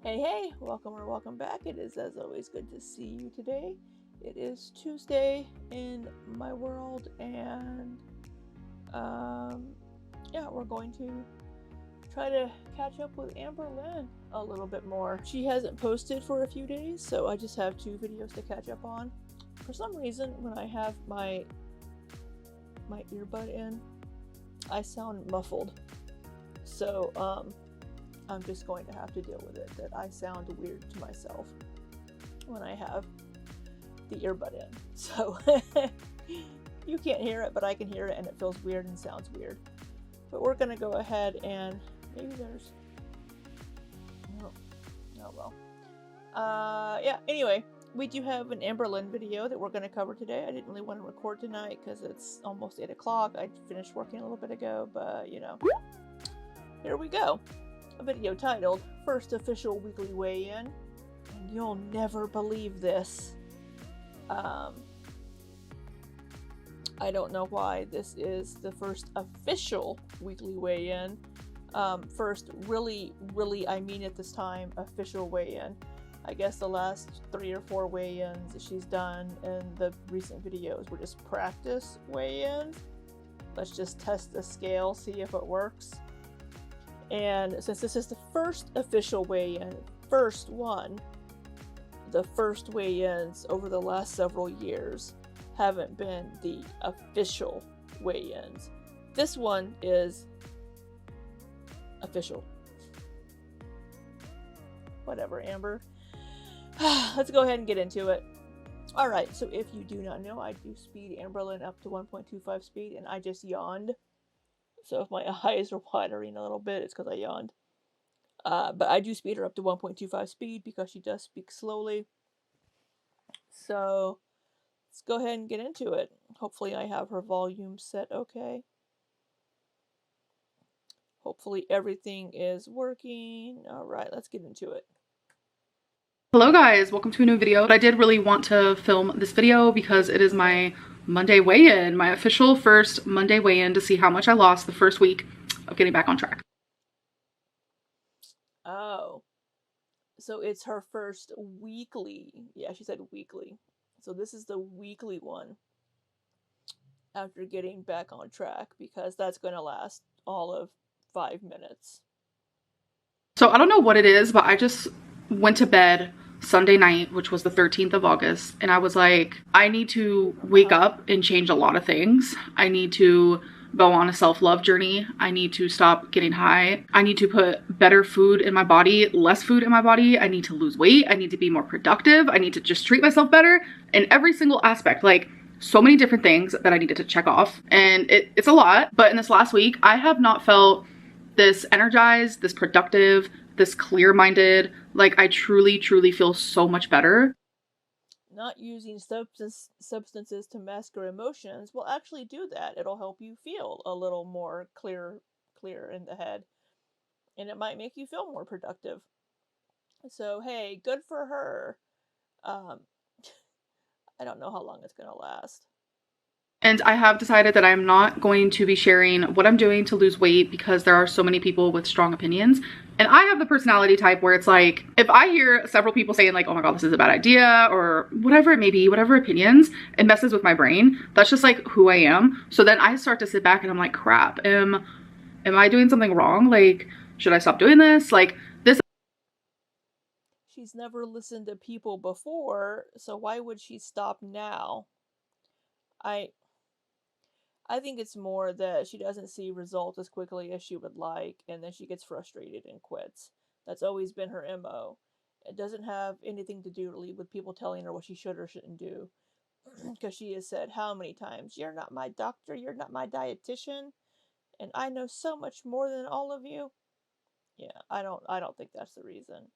Hey, welcome or welcome back. It is, as always, good to see you today. It is Tuesday in my world, and yeah, we're going to try to catch up with Amberlynn a little bit more. She hasn't posted for a few days, so I just have 2 videos to catch up on. For some reason, when I have my earbud in, I sound muffled. So, I'm just going to have to deal with it, that I sound weird to myself when I have the earbud in. So, you can't hear it, but I can hear it, and it feels weird and sounds weird. But we're going to go ahead and maybe there's... Oh well. Yeah, anyway, we do have an Amberlynn video that we're going to cover today. I didn't really want to record tonight because it's almost 8 o'clock. I finished working a little bit ago, but you know, here we go. A video titled First Official Weekly Weigh-In, and you'll never believe this. I don't know why this is the first official weekly weigh-in. First, really, I mean at this time, official weigh-in. I guess the last 3 or 4 weigh-ins that she's done in the recent videos were just practice weigh-ins. Let's just test the scale, see if it works. And since this is the first official weigh-in, first one, the first weigh-ins over the last several years haven't been the official weigh-ins. This one is official. Whatever, Amber. Let's go ahead and get into it. Alright, so if you do not know, I do speed Amberlynn up to 1.25 speed, and I just yawned. So if my eyes are watering a little bit, it's because I yawned. But I do speed her up to 1.25 speed because she does speak slowly. So let's go ahead and get into it. Hopefully I have her volume set okay. Hopefully everything is working. Alright, let's get into it. Hello guys, welcome to a new video. I did really want to film this video because it is my Monday weigh-in, my official first Monday weigh-in to see how much I lost the first week of getting back on track. Oh, so it's her first weekly. Yeah, she said weekly. So this is the weekly one after getting back on track, because that's going to last all of 5 minutes. So I don't know what it is, but I just went to bed Sunday night, which was the 13th of August, and I was like, I need to wake up and change a lot of things. I need to go on a self-love journey. I need to stop getting high. I need to put better food in my body, less food in my body. I need to lose weight. I need to be more productive. I need to just treat myself better in every single aspect. Like, so many different things that I needed to check off, and it's a lot. But in this last week, I have not felt this energized, this productive, this clear-minded. Like, I truly feel so much better. Not using substances to mask your emotions will actually do that. It'll help you feel a little more clear in the head, and it might make you feel more productive. So hey, good for her. Um, I don't know how long it's gonna last. And I have decided that I'm not going to be sharing what I'm doing to lose weight because there are so many people with strong opinions. And I have the personality type where it's like, if I hear several people saying like, oh my God, this is a bad idea, or whatever it may be, whatever opinions, it messes with my brain. That's just like who I am. So then I start to sit back and I'm like, crap, am I doing something wrong? Like, should I stop doing this? Like, this. She's never listened to people before, so why would she stop now? I think it's more that she doesn't see results as quickly as she would like, and then she gets frustrated and quits. That's always been her MO. It doesn't have anything to do really with people telling her what she should or shouldn't do. Because she has said how many times, "You're not my doctor, you're not my dietitian, and I know so much more than all of you." Yeah, I don't think that's the reason.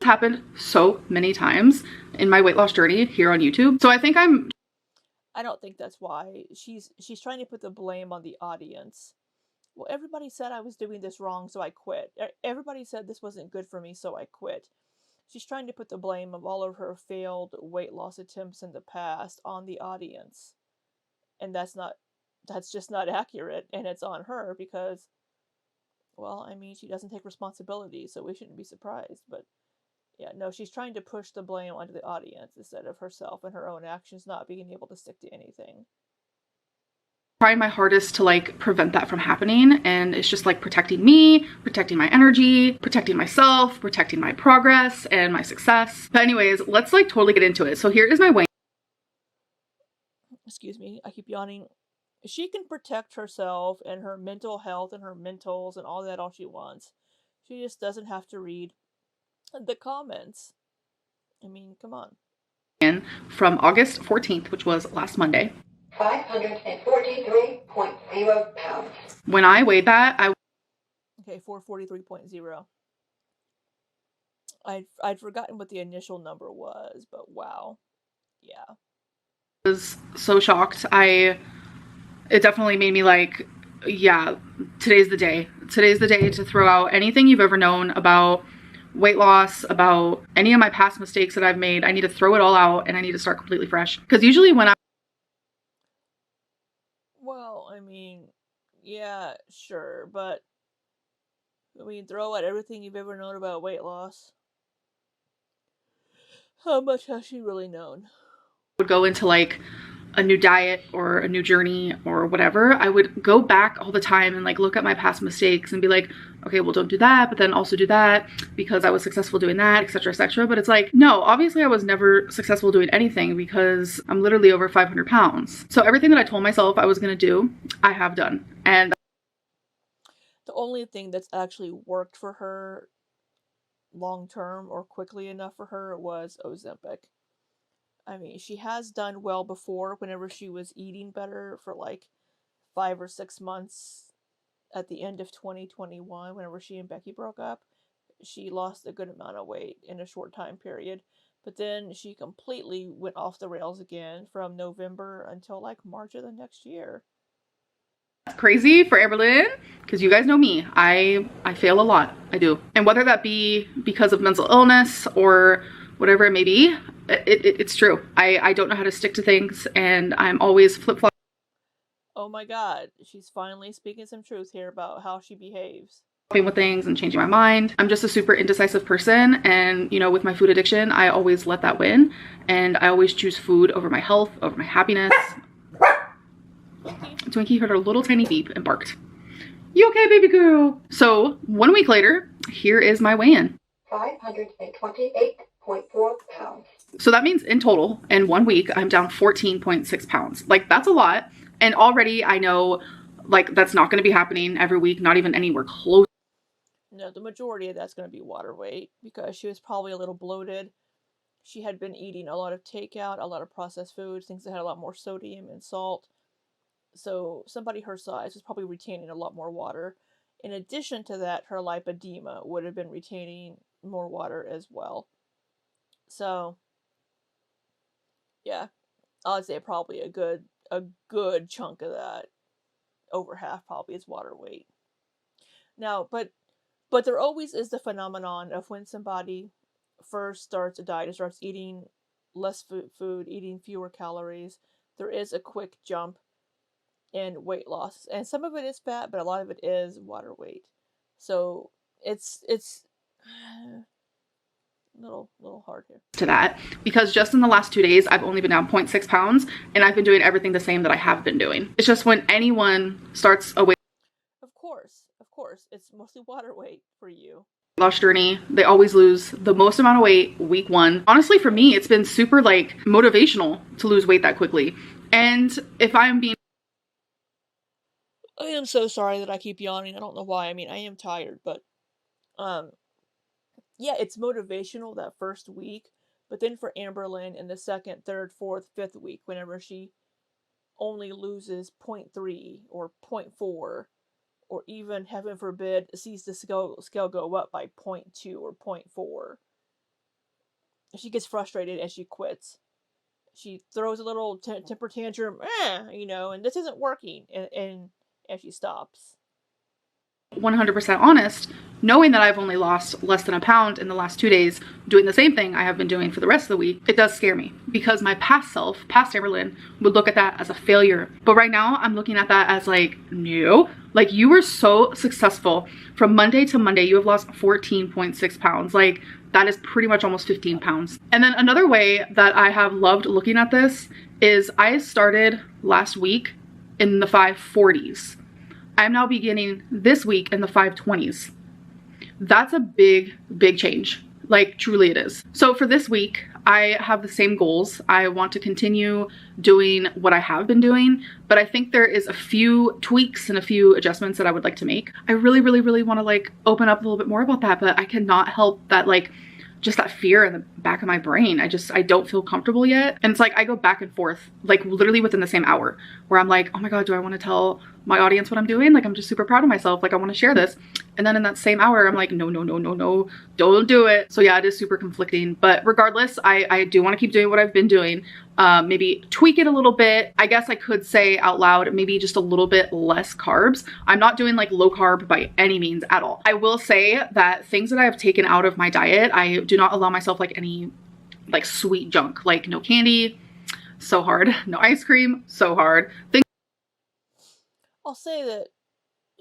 Happened so many times in my weight loss journey here on YouTube. So I don't think that's why. She's trying to put the blame on the audience. Well, everybody said I was doing this wrong, so I quit. Everybody said this wasn't good for me, so I quit. She's trying to put the blame of all of her failed weight loss attempts in the past on the audience. And that's just not accurate, and it's on her because, well, I mean, she doesn't take responsibility, so we shouldn't be surprised, but Yeah, no, she's trying to push the blame onto the audience instead of herself and her own actions not being able to stick to anything. Trying my hardest to like prevent that from happening, and it's just like protecting me, protecting my energy, protecting myself, protecting my progress and my success. But anyways, let's like totally get into it. So here is my weigh. Excuse me, I keep yawning. She can protect herself and her mental health and her mentals and all that all she wants. She just doesn't have to read the comments. I mean, come on. From August 14th, which was last Monday. 543.0 pounds. When I weighed that, Okay, 443.0. I'd forgotten what the initial number was, but wow. Yeah. was so shocked. It definitely made me like, yeah, today's the day. Today's the day to throw out anything you've ever known about weight loss, about any of my past mistakes that I've made. I need to throw it all out and I need to start completely fresh. Because usually when Well, I mean, yeah, sure, but I mean, throw out everything you've ever known about weight loss. How much has she really known? would go into like a new diet or a new journey or whatever, I would go back all the time and like look at my past mistakes and be like, okay, well, don't do that, but then also do that because I was successful doing that, etc., etc. But it's like, no, obviously I was never successful doing anything because I'm literally over 500 pounds. So everything that I told myself I was going to do, I have done. And The only thing that's actually worked for her long term or quickly enough for her was Ozempic. I mean, she has done well before whenever she was eating better for like 5 or 6 months at the end of 2021, whenever she and Becky broke up. She lost a good amount of weight in a short time period. But then she completely went off the rails again from November until like March of the next year. crazy for Amberlynn, because you guys know me, I fail a lot. I do. And whether that be because of mental illness or whatever it may be, it's true. I don't know how to stick to things and I'm always flip-flopping Oh my god, she's finally speaking some truth here about how she behaves. with things and changing my mind. I'm just a super indecisive person, and you know, with my food addiction, I always let that win, and I always choose food over my health, over my happiness. Twinkie heard a little tiny beep and barked. You okay, baby girl? So 1 week later, here is my weigh-in. 528.4 pounds. So that means in total, in 1 week, I'm down 14.6 pounds. Like, that's a lot. And already I know, like, that's not going to be happening every week, not even anywhere close. No, the majority of that's going to be water weight because she was probably a little bloated. She had been eating a lot of takeout, a lot of processed foods, things that had a lot more sodium and salt. So somebody her size was probably retaining a lot more water. In addition to that, her lipedema would have been retaining more water as well. So, yeah, I'd say probably a good chunk of that, over half probably is water weight. Now, but there always is the phenomenon of when somebody first starts a diet and starts eating less food, eating fewer calories, there is a quick jump in weight loss. And some of it is fat, but a lot of it is water weight. So it's little hard here. To that, because just in the last 2 days, I've only been down 0.6 pounds and I've been doing everything the same that I have been doing. It's just when anyone starts a weight Of course, it's mostly water weight for you. loss journey, they always lose the most amount of weight week 1. Honestly, for me, it's been super like motivational to lose weight that quickly. And if I'm being I am so sorry that I keep yawning. I don't know why. I mean, I am tired, but um yeah, it's motivational that first week, but then for Amberlynn in the second, third, fourth, fifth week, whenever she only loses 0.3 or 0.4, or even, heaven forbid, sees the scale go up by 0.2 or 0.4, she gets frustrated and she quits. She throws a little temper tantrum, and this isn't working, and she stops. 100% honest, knowing that I've only lost less than a pound in the last 2 days doing the same thing I have been doing for the rest of the week, it does scare me because my past self, past Amberlynn, would look at that as a failure. But right now I'm looking at that as like, no, like you were so successful from Monday to Monday. You have lost 14.6 pounds. Like that is pretty much almost 15 pounds. And then another way that I have loved looking at this is I started last week in the 540s. I'm now beginning this week in the 520s. That's a big change. Like truly it is. So for this week, I have the same goals. I want to continue doing what I have been doing, but I think there is a few tweaks and a few adjustments that I would like to make. I really want to like open up a little bit more about that, but I cannot help that like just that fear in the back of my brain. I don't feel comfortable yet. And it's like I go back and forth like literally within the same hour where I'm like, oh my God, do I want to tell my audience what I'm doing? Like I'm just super proud of myself. Like I want to share this. And then in that same hour, I'm like, no, don't do it. So yeah, it is super conflicting. But regardless, I do want to keep doing what I've been doing. Maybe tweak it a little bit. I guess I could say out loud, maybe just a little bit less carbs. I'm not doing like low carb by any means at all. I will say that things that I have taken out of my diet, I do not allow myself like any like sweet junk, like no candy, so hard. No ice cream, so hard. I'll say that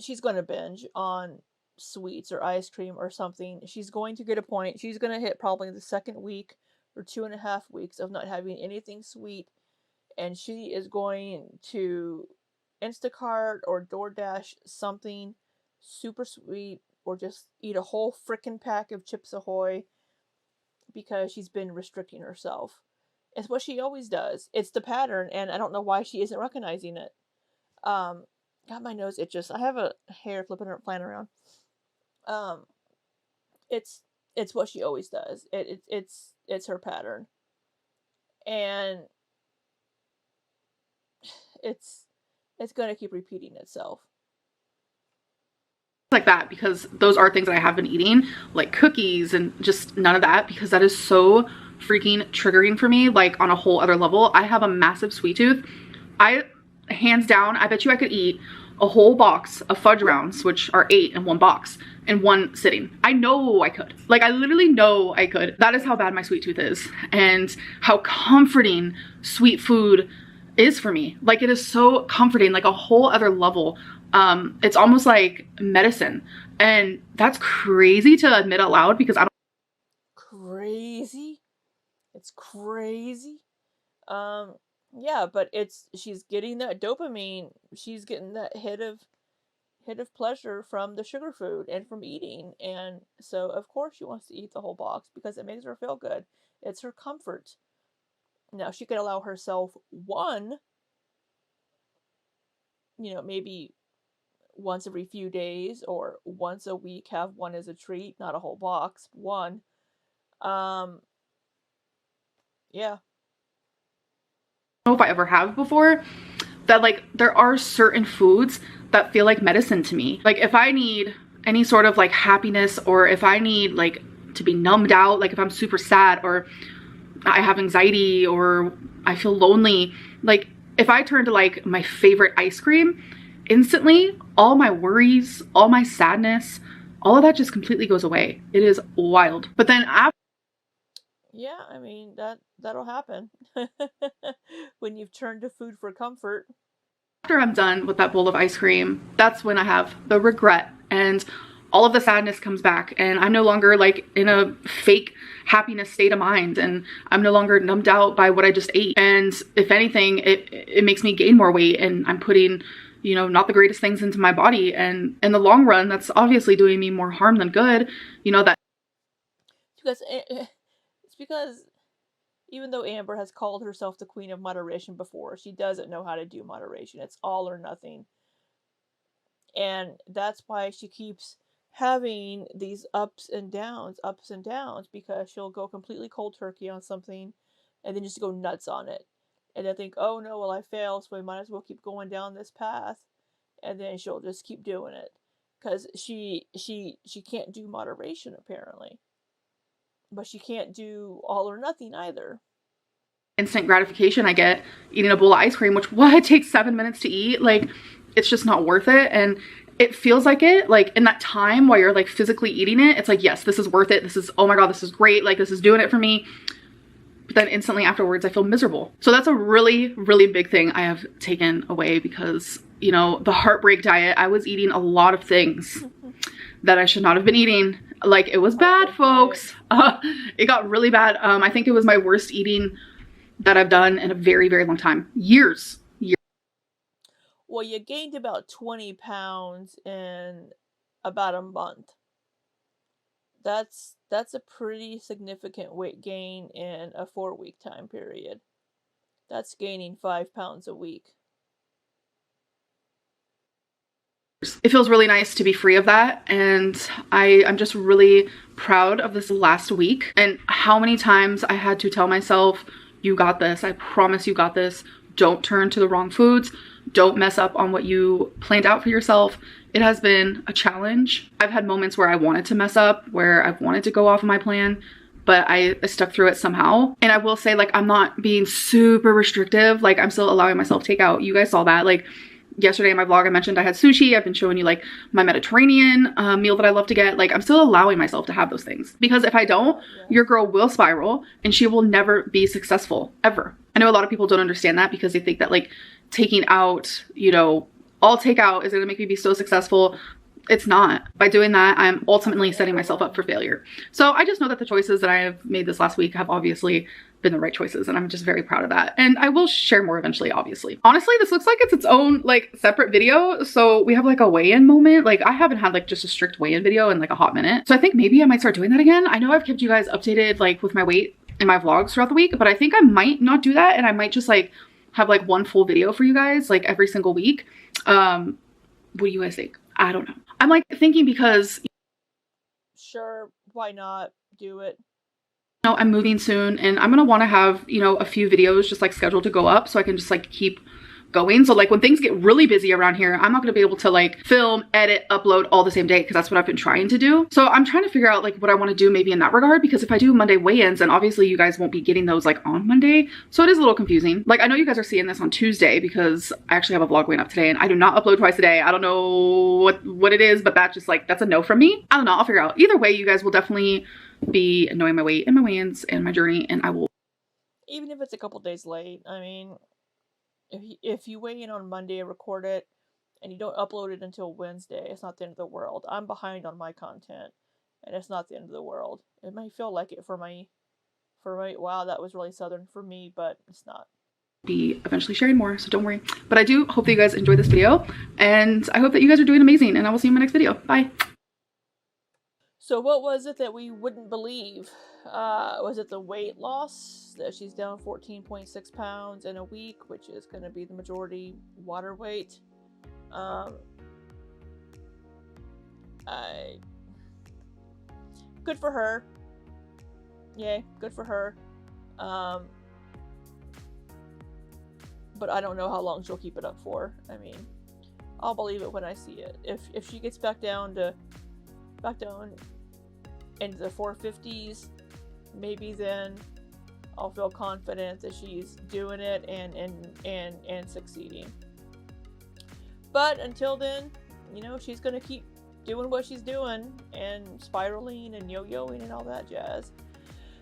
she's going to binge on sweets or ice cream or something. She's going to get a point. She's going to hit probably the second week or 2.5 weeks of not having anything sweet, and she is going to Instacart or DoorDash something super sweet or just eat a whole frickin' pack of Chips Ahoy because she's been restricting herself. It's what she always does. It's the pattern, and I don't know why she isn't recognizing it. God, my nose itches. I have a hair flying around. It's what she always does. It's her pattern, and it's gonna keep repeating itself. Like that, because those are things that I have been eating, like cookies and just none of that, because that is so freaking triggering for me, like on a whole other level. I have a massive sweet tooth. Hands down, I bet you I could eat a whole box of fudge rounds, which are 8 in one box, in one sitting. I know I could. Like, I literally know I could. That is how bad my sweet tooth is, and how comforting sweet food is for me. Like, it is so comforting, like a whole other level. It's almost like medicine, and that's crazy to admit out loud because I don't. Crazy? It's crazy. Yeah, but she's getting that dopamine. She's getting that hit of pleasure from the sugar food and from eating. And so of course she wants to eat the whole box because it makes her feel good. It's her comfort. Now she could allow herself one, maybe once every few days or once a week, have one as a treat, not a whole box, one. Yeah. Know if I ever have before, that like there are certain foods that feel like medicine to me. Like if I need any sort of like happiness, or if I need like to be numbed out, like if I'm super sad or I have anxiety or I feel lonely, like if I turn to like my favorite ice cream, instantly all my worries, all my sadness, all of that just completely goes away. It is wild. But then after, yeah, I mean, that'll happen when you've turned to food for comfort. after I'm done with that bowl of ice cream, that's when I have the regret and all of the sadness comes back, and I'm no longer like in a fake happiness state of mind, and I'm no longer numbed out by what I just ate. And if anything, it makes me gain more weight, and I'm putting, not the greatest things into my body, and in the long run, that's obviously doing me more harm than good. That because even though Amber has called herself the queen of moderation before, she doesn't know how to do moderation. It's all or nothing. And that's why she keeps having these ups and downs, because she'll go completely cold turkey on something and then just go nuts on it. And then think, oh no, well I failed, so I might as well keep going down this path. And then she'll just keep doing it. Because she can't do moderation, apparently. But she can't do all or nothing either. Instant gratification I get eating a bowl of ice cream, which takes 7 minutes to eat, like it's just not worth it. And it feels like it, like in that time while you're like physically eating it, it's like, yes, this is worth it. This is, oh my God, this is great. Like this is doing it for me. But then instantly afterwards, I feel miserable. So that's a really, really big thing I have taken away because, you know, the heartbreak diet, I was eating a lot of things that I should not have been eating. Like it was bad, folks. It got really bad. I think it was my worst eating that I've done in a very, very long time. Years. Well, you gained about 20 pounds in about a month. That's a pretty significant weight gain in a 4-week time period. That's gaining 5 pounds a week. It feels really nice to be free of that, and I'm just really proud of this last week and how many times I had to tell myself, you got this, I promise you got this, don't turn to the wrong foods, don't mess up on what you planned out for yourself. It has been a challenge. I've had moments where I wanted to mess up, where I've wanted to go off my plan, but I stuck through it somehow. And I will say, like, I'm not being super restrictive. Like, I'm still allowing myself takeout. You guys saw that. Like, yesterday in my vlog, I mentioned I had sushi. I've been showing you like my Mediterranean meal that I love to get. Like, I'm still allowing myself to have those things, because if I don't, your girl will spiral and she will never be successful, ever. I know a lot of people don't understand that because they think that like taking out, you know, all takeout is gonna make me be so successful. It's not. By doing that, I'm ultimately setting myself up for failure. So I just know that the choices that I have made this last week have obviously been the right choices, and I'm just very proud of that. And I will share more eventually, obviously. Honestly, this looks like it's its own like separate video. So we have like a weigh-in moment. Like I haven't had like just a strict weigh-in video in like a hot minute. So I think maybe I might start doing that again. I know I've kept you guys updated like with my weight in my vlogs throughout the week, but I think I might not do that, and I might just like have like one full video for you guys like every single week. What do you guys think? I don't know. I'm like thinking because Sure, why not do it? you know, I'm moving soon and I'm gonna want to have, you know, a few videos just like scheduled to go up so I can just like keep going. So like when things get really busy around here, I'm not gonna be able to like film, edit, upload all the same day, because that's what I've been trying to do. So I'm trying to figure out like what I want to do maybe in that regard, because if I do Monday weigh-ins, and obviously you guys won't be getting those like on Monday, so it is a little confusing. Like I know you guys are seeing this on Tuesday because I actually have a vlog going up today and I do not upload twice a day. I don't know what it is, but that's just like, that's a no from me. I don't know, I'll figure out. Either way, you guys will definitely be knowing my weight and my weigh-ins and my journey, and I will, Even if it's a couple days late. I mean, if you weigh in on Monday and record it and you don't upload it until Wednesday, it's not the end of the world. I'm behind on my content and it's not the end of the world. It might feel like it for my wow, that was really southern for me, but it's not. be eventually sharing more, so don't worry. But I do hope that you guys enjoyed this video, and I hope that you guys are doing amazing, and I will see you in my next video. Bye. So what was it that we wouldn't believe? Was it the weight loss? That she's down 14.6 pounds in a week, which is going to be the majority water weight. Good for her. Yay, good for her. But I don't know how long she'll keep it up for. I mean, I'll believe it when I see it. If she gets back down into the 450s, maybe then I'll feel confident that she's doing it and succeeding. But until then, you know, she's gonna keep doing what she's doing and spiraling and yo-yoing and all that jazz.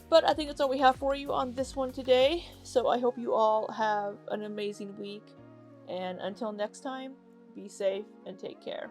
But I think that's all we have for you on this one today. So I hope you all have an amazing week. And until next time, be safe and take care.